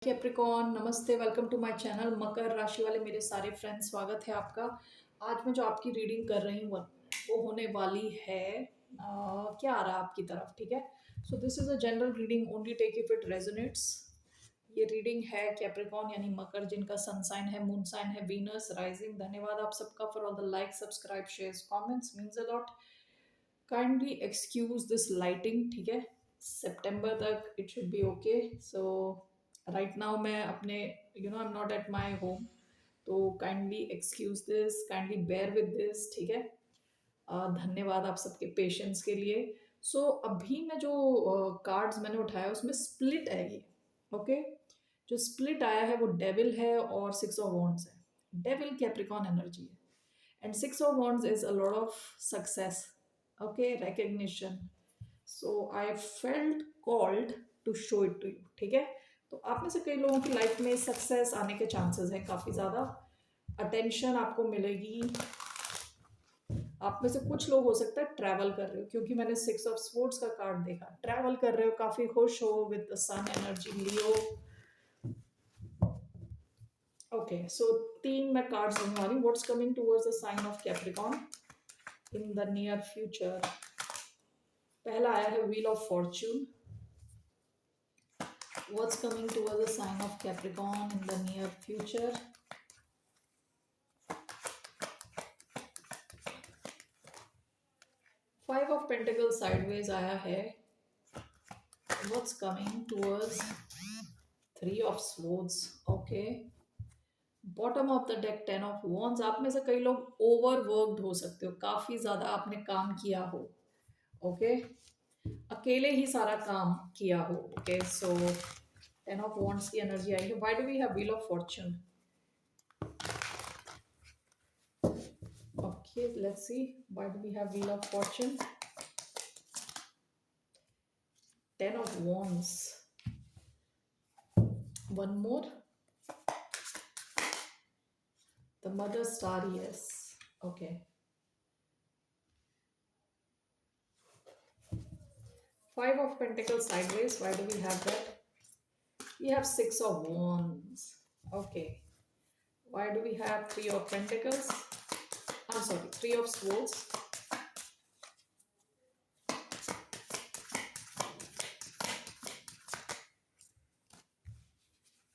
Capricorn नमस्ते, welcome to my channel. मकर राशि वाले मेरे सारे फ्रेंड्स, स्वागत है आपका। आज मैं जो आपकी रीडिंग कर रही हूँ वो होने वाली है क्या आ रहा है आपकी तरफ, ठीक है। So this is a general reading, only take if it resonates. ये रीडिंग है कैप्रिकॉन यानी मकर, जिनका सन साइन है, मून साइन है, वीनस राइजिंग। धन्यवाद आप सबका for all the like, subscribe, shares, comments, means a lot. Kindly excuse this lighting, ठीक है। सितंबर तक it should be okay. So right now मैं अपने I am not at my home, तो kindly excuse this, kindly bear with this, ठीक है। धन्यवाद आप सबके पेशेंस के लिए। अभी मैं जो कार्ड्स मैंने उठाया उसमें स्प्लिट है ये, ओके। जो स्प्लिट आया है वो डेविल है और सिक्स ऑफ वॉन्ड्स है। डेविल कैप्रिकॉन एनर्जी है and six of wands is a lot of success, okay, recognition. So I felt called to show it to you, ठीक है। तो आप में से कई लोगों की लाइफ में सक्सेस आने के चांसेस हैं काफ़ी ज़्यादा। अटेंशन आपको मिलेगी। आप में से कुछ लोग हो सकता है ट्रैवल कर रहे हो, क्योंकि मैंने सिक्स ऑफ स्पोर्ट्स का कार्ड देखा। ट्रैवल कर रहे हो, काफ़ी खुश हो with the sun energy Leo. Okay, so तीन मैं कार्ड्स देने वाली हूँ। What's coming towards the sign of Capricorn in the near future. पहला आया है wheel of fortune. What's coming towards the sign of Capricorn in the near future? Five of Pentacles sideways आया है. What's coming towards Three of Swords? Okay. Bottom of the deck ten of wands. आप में से कई लोग overworked हो सकते हो, काफी ज्यादा आपने काम किया हो, ओके। अकेले ही सारा काम किया हो, okay. So ten of wands की एनर्जी आई है। Why do we have wheel of fortune? Okay, let's see. Why do we have Wheel of Fortune? Ten of Wands. One more. The Mother Star, yes. Okay. Five of Pentacles sideways. Why do we have that? We have Six of Wands. Okay. Why do we have Three of Pentacles? I'm sorry, Three of Swords.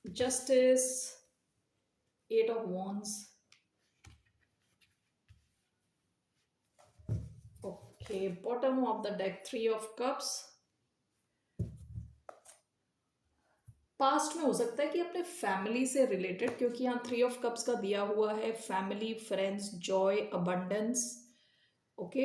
Justice. Eight of Wands. Okay, bottom of the deck, Three of Cups. Past में हो सकता है कि अपने family से related, क्योंकि यहाँ three of cups का दिया हुआ है, family, friends, Joy, abundance, okay.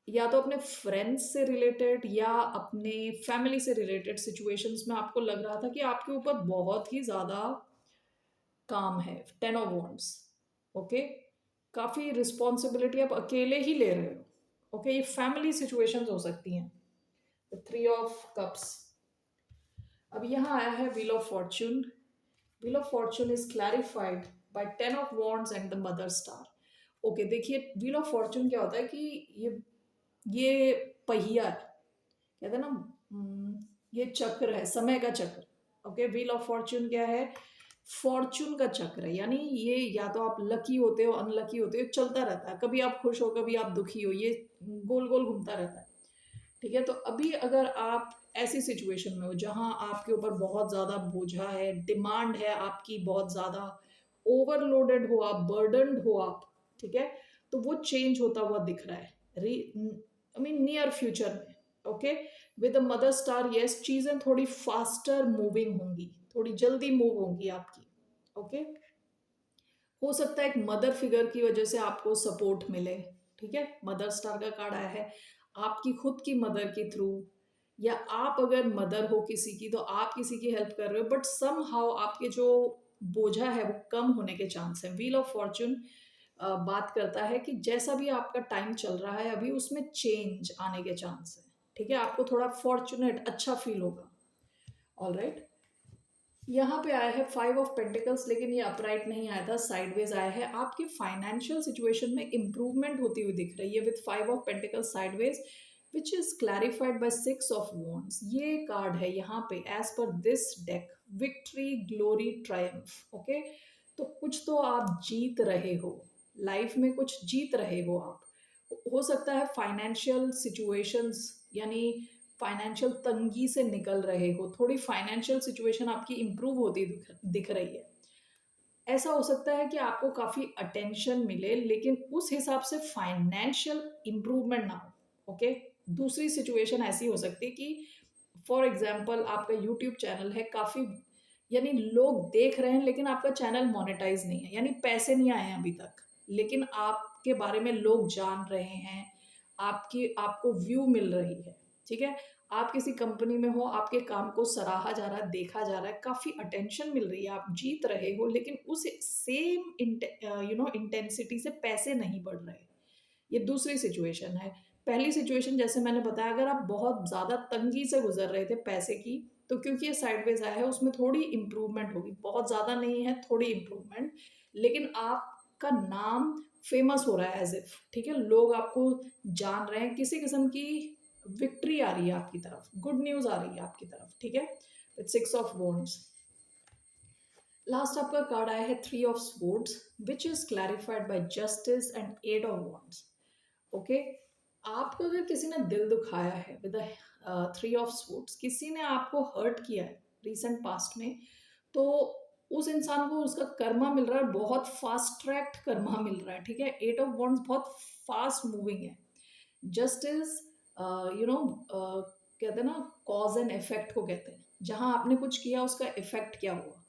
या तो अपने फ्रेंड्स से रिलेटेड या अपने फैमिली से रिलेटेड सिचुएशंस में आपको लग रहा था कि आपके ऊपर बहुत ही ज़्यादा काम है। Ten of wands, okay. काफ़ी रिस्पॉन्सिबिलिटी आप अकेले ही ले रहे हो, ओके। ये फैमिली सिचुएशंस हो सकती हैं। Three of cups. अब यहाँ आया है wheel of Fortune. Wheel of Fortune is clarified by ten of wands and the mother star. Okay, देखिए व्हील ऑफ फॉर्च्यून क्या होता है कि ये पहिया है, कहते हैं ना, ये चक्र है, समय का चक्र। ओके, व्हील ऑफ फॉर्च्यून क्या है? फॉर्च्यून का चक्र है, यानी ये या तो आप लकी होते हो, अनलकी होते हो, चलता रहता है। कभी आप खुश हो, कभी आप दुखी हो, ये गोल गोल घूमता रहता है, ठीक है। तो अभी अगर आप ऐसी सिचुएशन में हो जहां आपके ऊपर बहुत ज़्यादा बोझा है, डिमांड है आपकी बहुत ज़्यादा, ओवरलोडेड हो आप, बर्डनड हो आप, ठीक है, तो वो चेंज होता हुआ दिख रहा है आई मीन नियर फ्यूचर में, okay. With the mother star, yes, चीज़ें थोड़ी फास्टर मूविंग होंगी, थोड़ी जल्दी मूव होंगी आपकी, ओके। हो सकता है एक मदर फिगर की वजह से आपको सपोर्ट मिले, ठीक है। मदर स्टार का कार्ड आया है आपकी खुद की मदर के थ्रू, या आप अगर मदर हो किसी की तो आप किसी की हेल्प कर रहे हो, बट सम हाउ आपके जो बोझा है वो कम होने के चांस है। व्हील ऑफ फॉर्च्यून बात करता है कि जैसा भी आपका टाइम चल रहा है अभी, उसमें चेंज आने के चांस है, ठीक है। आपको थोड़ा फॉर्चुनेट, अच्छा फील होगा, ऑल राइट। यहाँ पे आया है फाइव ऑफ पेंटिकल्स, लेकिन ये अपराइट नहीं आया था, साइडवेज आया है। आपकी फाइनेंशियल सिचुएशन में इंप्रूवमेंट होती हुई दिख रही है with five of pentacles sideways. Which is clarified by six of wands. ये कार्ड है यहाँ पे as per this deck, victory, glory, triumph. Okay, तो कुछ तो आप जीत रहे हो, लाइफ में कुछ जीत रहे हो आप। हो सकता है फाइनेंशियल सिचुएशंस, यानी फाइनेंशियल तंगी से निकल रहे हो, थोड़ी फाइनेंशियल सिचुएशन आपकी इंप्रूव होती दिख रही है। ऐसा हो सकता है कि आपको काफ़ी अटेंशन मिले लेकिन उस हिसाब से फाइनेंशियल इंप्रूवमेंट ना हो। ओके, दूसरी सिचुएशन ऐसी हो सकती है कि फॉर एग्जांपल आपका यूट्यूब चैनल है, काफ़ी यानी लोग देख रहे हैं लेकिन आपका चैनल मोनेटाइज नहीं है, यानी पैसे नहीं आए हैं अभी तक, लेकिन आपके बारे में लोग जान रहे हैं, आपकी आपको व्यू मिल रही है। ठीक है, आप किसी कंपनी में हो, आपके काम को सराहा जा रहा है, देखा जा रहा है, काफ़ी अटेंशन मिल रही है, आप जीत रहे हो, लेकिन उस सेम इंटेंसिटी से पैसे नहीं बढ़ रहे। ये दूसरी सिचुएशन है। पहली सिचुएशन जैसे मैंने बताया, अगर आप बहुत ज़्यादा तंगी से गुजर रहे थे पैसे की, तो क्योंकि ये साइडवेज आया है उसमें थोड़ी इंप्रूवमेंट होगी, बहुत ज़्यादा नहीं है, थोड़ी इंप्रूवमेंट। लेकिन आपका नाम फेमस हो रहा है एज इफ, ठीक है, लोग आपको जान रहे हैं, किसी किस्म की विक्ट्री आ रही है आपकी तरफ, गुड न्यूज़ आ रही है आपकी तरफ। ठीक है, with six of wands. Last आपका कार्ड आया है three of swords, which is clarified by justice and eight of wands. Okay, आपको अगर किसी ने दिल दुखाया है विद थ्री ऑफ स्वॉर्ड्स, किसी ने आपको हर्ट किया है रिसेंट पास्ट में, तो उस इंसान को उसका कर्मा मिल रहा है, बहुत फास्ट ट्रैक कर्मा मिल रहा है। ठीक है, एट ऑफ वॉन्ड्स बहुत फास्ट मूविंग है। जस्टिस कहते हैं ना, कॉज एंड इफेक्ट को कहते हैं, जहां आपने कुछ किया उसका इफेक्ट क्या हुआ,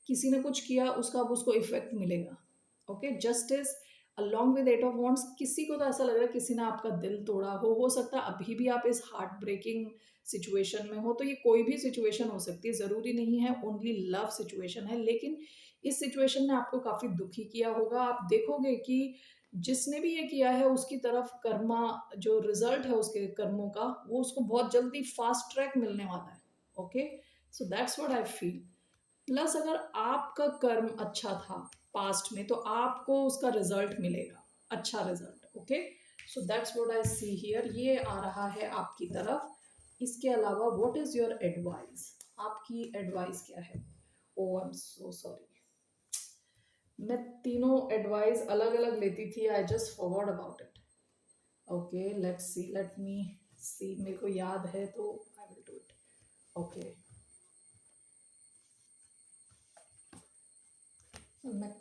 किसी ने कुछ किया उसका अब उसको इफेक्ट मिलेगा। Okay, justice along with eight of wands. किसी को तो ऐसा लग रहा है किसी ने आपका दिल तोड़ा हो सकता है अभी भी आप इस हार्ट ब्रेकिंग सिचुएशन में हो, तो ये कोई भी सिचुएशन हो सकती है, ज़रूरी नहीं है ओनली लव सिचुएशन है, लेकिन इस सिचुएशन ने आपको काफ़ी दुखी किया होगा। आप देखोगे कि जिसने भी ये किया है उसकी तरफ कर्मा, जो रिजल्ट है उसके कर्मों का, वो उसको बहुत जल्दी फास्ट ट्रैक मिलने वाला है। Okay, so that's what I feel. Plus अगर आपका कर्म अच्छा था पास्ट में, तो आपको उसका रिजल्ट मिलेगा, अच्छा result. Okay, so that's what I see here, ये आ रहा है आपकी तरफ। इसके अलावा व्हाट इज योर एडवाइस, आपकी एडवाइस क्या है? ओ आई एम सो सॉरी, मैं तीनों एडवाइस अलग अलग लेती थी, I just forgot about it. Okay, let's see, let me see, मेरे को याद है तो I will do it. Okay, मैं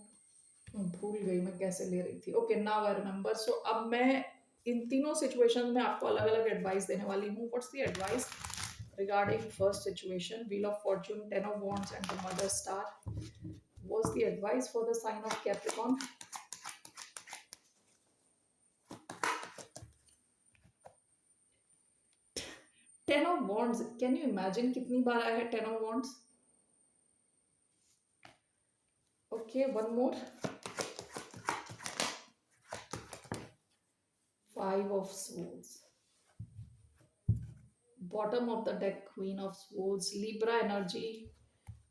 भूल गई मैं कैसे ले रही थी। Okay, now I remember. So अब मैं इन तीनों सिचुएशन में आपको अलग अलग एडवाइस देने वाली हूँ। What's the advice regarding first situation, wheel of fortune, ten of wands and the mother star? What's the advice for the sign of Capricorn? Ten of wands, can you imagine कितनी बार आया है ten of wands? Okay, one more. Five of swords. Bottom of the deck, queen of swords, Libra energy,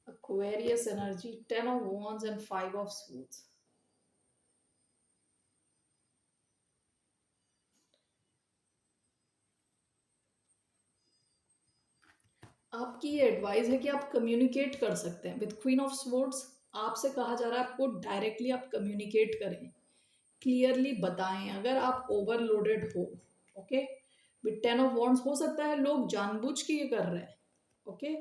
Aquarius energy, ten of wands and five of swords. आपकी ये advice है कि आप communicate कर सकते हैं विद क्वीन ऑफ स्वॉर्ड्स। आपसे कहा जा रहा है आपको डायरेक्टली आप कम्युनिकेट करें, क्लियरली बताएं अगर आप ओवरलोडेड हो। Okay, with ten of wands हो सकता है लोग जानबूझ के ये कर रहे हैं। ओके,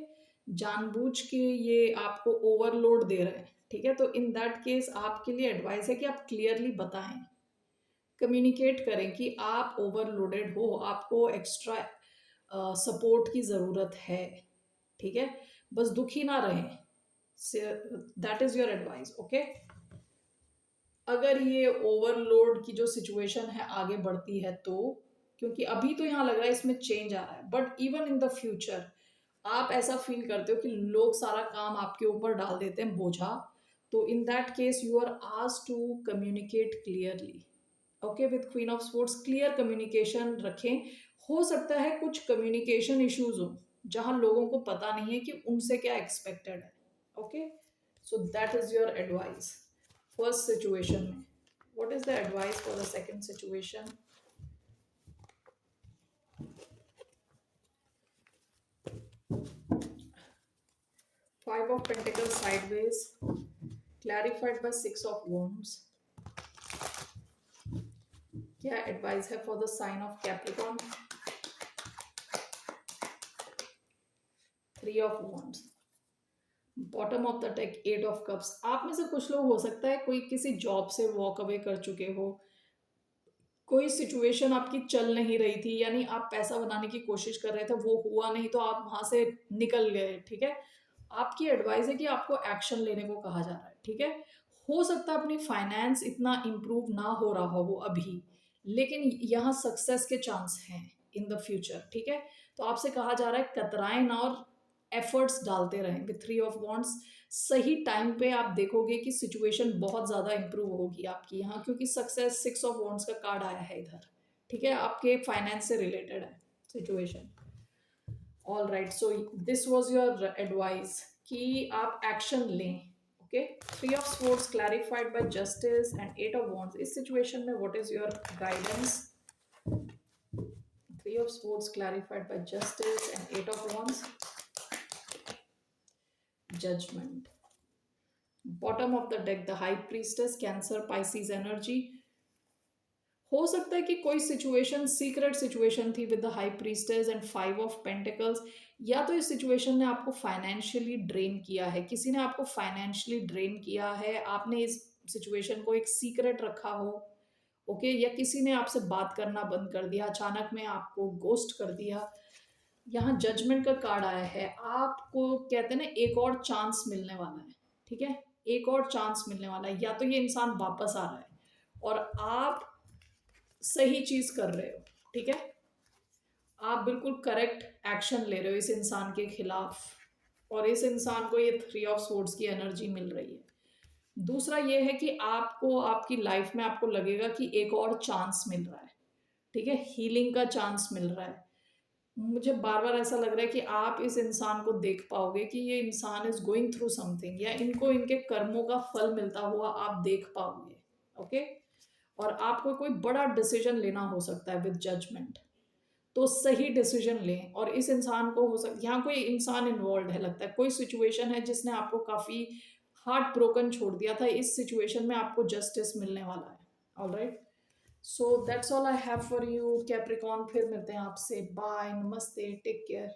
जानबूझ के ये आपको ओवरलोड दे रहे हैं। ठीक है, तो इन दैट केस आपके लिए एडवाइस है कि आप क्लियरली बताएं, कम्युनिकेट करें कि आप ओवरलोडेड हो, आपको एक्स्ट्रा सपोर्ट की ज़रूरत है। ठीक है, बस दुखी ना रहें, that is your advice. Okay, अगर ये ओवरलोड की जो सिचुएशन है आगे बढ़ती है तो, क्योंकि अभी तो यहाँ लग रहा है इसमें चेंज आ रहा है, but even in the future आप ऐसा फील करते हो कि लोग सारा काम आपके ऊपर डाल देते हैं बोझा, तो in that case you are asked to communicate clearly. Okay, with queen of swords clear communication रखें। हो सकता है कुछ कम्युनिकेशन इश्यूज हो जहां लोगों को पता नहीं है कि उनसे क्या एक्सपेक्टेड है। Okay, so that is your advice first situation में। What is the advice for the second situation? Five of pentacles sideways clarified by six of wands. क्या एडवाइस है for the sign of Capricorn? Three of wands, bottom of the deck eight of cups. आप में से कुछ लोग हो सकता है कोई किसी जॉब से वॉक अवे कर चुके हो, कोई सिचुएशन आपकी चल नहीं रही थी, यानी आप पैसा बनाने की कोशिश कर रहे थे, वो हुआ नहीं तो आप वहां से निकल गए, ठीक है। आपकी एडवाइस है कि आपको एक्शन लेने को कहा जा रहा है, ठीक है। हो सकता है अपनी फाइनेंस इतना इम्प्रूव ना हो रहा हो अभी, लेकिन यहाँ सक्सेस के चांस हैं इन द फ्यूचर, ठीक है। तो आपसे कहा जा रहा है कतराएं ना और एफर्ट्स डालते रहें विथ थ्री ऑफ वॉन्ड्स। सही टाइम पे आप देखोगे कि सिचुएशन बहुत ज़्यादा इंप्रूव होगी आपकी यहाँ, क्योंकि सक्सेस सिक्स ऑफ वॉन्ड्स का कार्ड आया है इधर, ठीक है। आपके फाइनेंस से रिलेटेड है situation. All right, so this was your advice कि आप एक्शन लें, okay. Three of swords clarified by justice and eight of wands. इस सिचुएशन में what is your guidance? Three of swords clarified by justice and eight of wands, judgement. Bottom of the deck the high priestess, Cancer Pisces energy. हो सकता है कि कोई situation secret situation थी with the high priestess and five of pentacles, या तो इस situation ने आपको फाइनेंशियली ड्रेन किया है, किसी ने आपको फाइनेंशियली ड्रेन किया है, आपने इस सिचुएशन को एक सीक्रेट रखा हो, ओके। या किसी ने आपसे बात करना बंद कर दिया, अचानक में आपको गोस्ट कर दिया। यहाँ जजमेंट का कार्ड आया है, आपको कहते हैं ना एक और चांस मिलने वाला है, ठीक है। एक और चांस मिलने वाला है, या तो ये इंसान वापस आ रहा है और आप सही चीज कर रहे हो, ठीक है। आप बिल्कुल करेक्ट एक्शन ले रहे हो इस इंसान के खिलाफ, और इस इंसान को ये थ्री ऑफ स्वॉर्ड्स की एनर्जी मिल रही है। दूसरा ये है कि आपको आपकी लाइफ में आपको लगेगा कि एक और चांस मिल रहा है, ठीक है, हीलिंग का चांस मिल रहा है। मुझे बार बार ऐसा लग रहा है कि आप इस इंसान को देख पाओगे कि ये इंसान इज गोइंग थ्रू समथिंग, या इनको इनके कर्मों का फल मिलता हुआ आप देख पाओगे, ओके। और आपको कोई बड़ा डिसीजन लेना हो सकता है विद जजमेंट, तो सही डिसीजन लें। और इस इंसान को हो सकता, यहाँ कोई इंसान इन्वॉल्व है, लगता है कोई सिचुएशन है जिसने आपको काफी हार्ट ब्रोकन छोड़ दिया था, इस सिचुएशन में आपको जस्टिस मिलने वाला है। All right, so that's all I have for you Capricorn. फिर मिलते हैं आपसे, बाय, नमस्ते, टेक केयर।